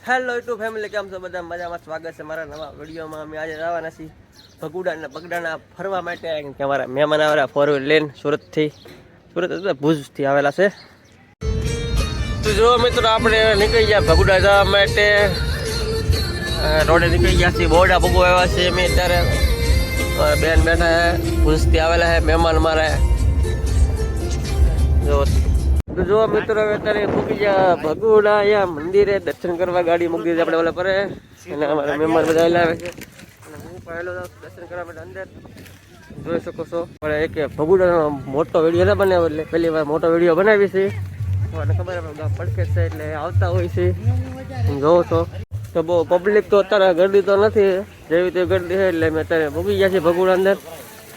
Hello YouTube family, કેમ છો બધા? મજામાં? સ્વાગત છે મારા નવા વિડીયોમાં. અમે આજે આવવાના છીએ ભગુડા અને બગડાના ફરવા માટે, કે અમારા મહેમાન આવેલા 4 વ્હીલ લઈને સુરતથી ભુજથી આવેલા છે. તો જો મિત્રો, આપણે નીકળી ગયા ભગુડા જવા માટે. રોડે નીકળી ગયા છીએ. બોર્ડા ભગો આવ્યા છે. અમે અત્યારે બેન બેઠા છે, ભુજથી આવેલા છે મહેમાન મારા. જો તો જો મિત્રો, અત્યારે મૂકી ગયા ભગુડા અહીંયા મંદિરે દર્શન કરવા. ગાડી મૂકી દીધી આપણે ઓલા પરે, અને અમારા મહેમાન બધા લાવે છે. અને હું પહેલો દર્શન કરવા માટે અંદર જોઈ શકો છો. પણ એક ભગુડાનો મોટો વિડીયો ના બનાવ્યો, એટલે પહેલી વાર મોટો વિડીયો બનાવી છે. મને ખબર પડકે છે એટલે આવતા હોય છે. જોવો છો તો બહુ પબ્લિક તો અત્યારે ગરદી તો નથી, જેવી તે ગરદી છે. એટલે અમે અત્યારે મૂકી ગયા છીએ ભગુડા અંદર,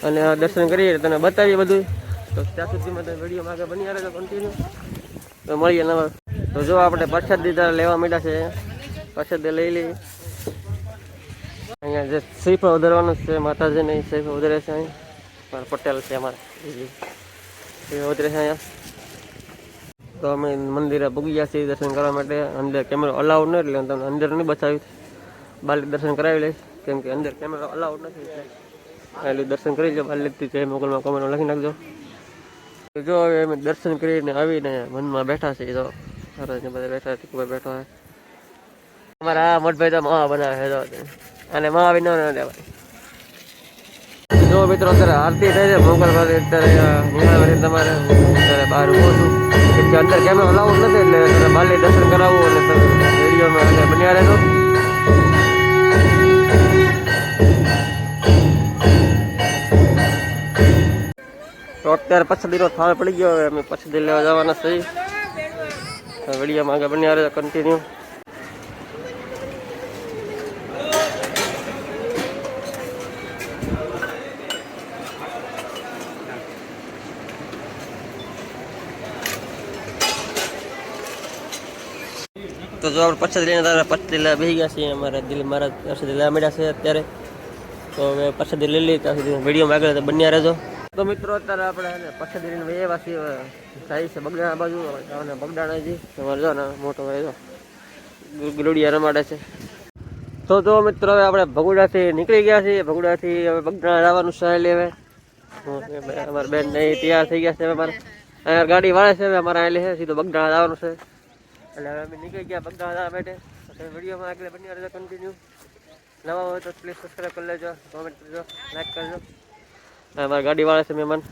અને દર્શન કરીએ તને બતાવીએ બધું. તો ત્યાં સુધીમાં તમે વિડીયોમાં આગળ બની આવે તો કન્ટિન્યુ. તો મળીએ નવા. તો જો આપણે પ્રસાદી લેવા માંડ્યા છે. પ્રસાદી લઈ લઈએ. અહીંયા જે શ્રીફળ વધારવાનું છે માતાજીને, શ્રીફળ વધારે છે. અહીં પટેલ છે અમારે, એ વધારે છે અહીંયા. તો અમે મંદિરે પૂગી ગયા છીએ દર્શન કરવા માટે. અંદર કેમેરો અલાઉડ નથી, એટલે તમને અંદર નહીં બતાવી, બહાર દર્શન કરાવી લઈશ, કેમ કે અંદર કેમેરો અલાઉડ નથી. એટલે દર્શન કરી લો. બહાર લીધી જય મોગલમાં કોમેન્ટ લખી નાખજો. જો હવે અમે દર્શન કરીને આવીને મનમાં બેઠા છીએ. તો બધા બેઠા બેઠો હોય. અમારા આ મોટભાઈ તો મહા બનાવે છે, અને મહા આવી ન લેવાય. જો મિત્રો, અત્યારે આરતી થાય છે મોગલમાંથી. અત્યારે તમારે અત્યારે બહાર ઉભો છું, કેમ કે અંદર કેમેરો અલાઉડ નથી. એટલે બહાર દર્શન કરાવવું, અને તમે વિડીયોમાં આગળ બન્યા રહેજો. તો અત્યારે પછડીનો થાળ પડી ગયો. હવે અમે પછડી લેવા જવાના છીએ. વિડીયોમાં આગળ બન્યા રહે કન્ટિન્યુ. તો જો આપણે પછડી લઈને પછડી લેવા બેસી ગયા છીએ. અમારા દિલ મારા પછડી લેવા મળ્યા છે અત્યારે. તો હવે પછડી લઈ લઈએ. ત્યાં સુધી વિડીયોમાં આગળ બન્યા રહેજો. તો મિત્રો, અત્યારે આપણે પછડી લઈને એવા છીએ થાય છે બગડાણા બાજુ. બગડાણાજી તમારે જો ને મોટો ભાઈ જો ગુલોડિયા રમાડે છે. તો જો મિત્રો, હવે આપણે ભગુડાથી નીકળી ગયા છીએ. ભગુડાથી હવે બગડાણા જવાનું સહેલી. હવે અમારા બેન નહીં તૈયાર થઈ ગયા છે. હવે અમારે અહીંયા ગાડી વાળે છે. હવે અમારે અહીં છે સીધું બગડાણા જવાનું છે. એટલે હવે અમે નીકળી ગયા બગડાણા જવા માટે. વિડીયોમાં આગળ બની રહેજો કન્ટિન્યુ. નવા હોય તો પ્લીઝ સબસ્ક્રાઈબ કરી લેજો, કોમેન્ટ કરજો, લાઈક કરજો. અમારી ગાડી વાળા છે મહેમાન.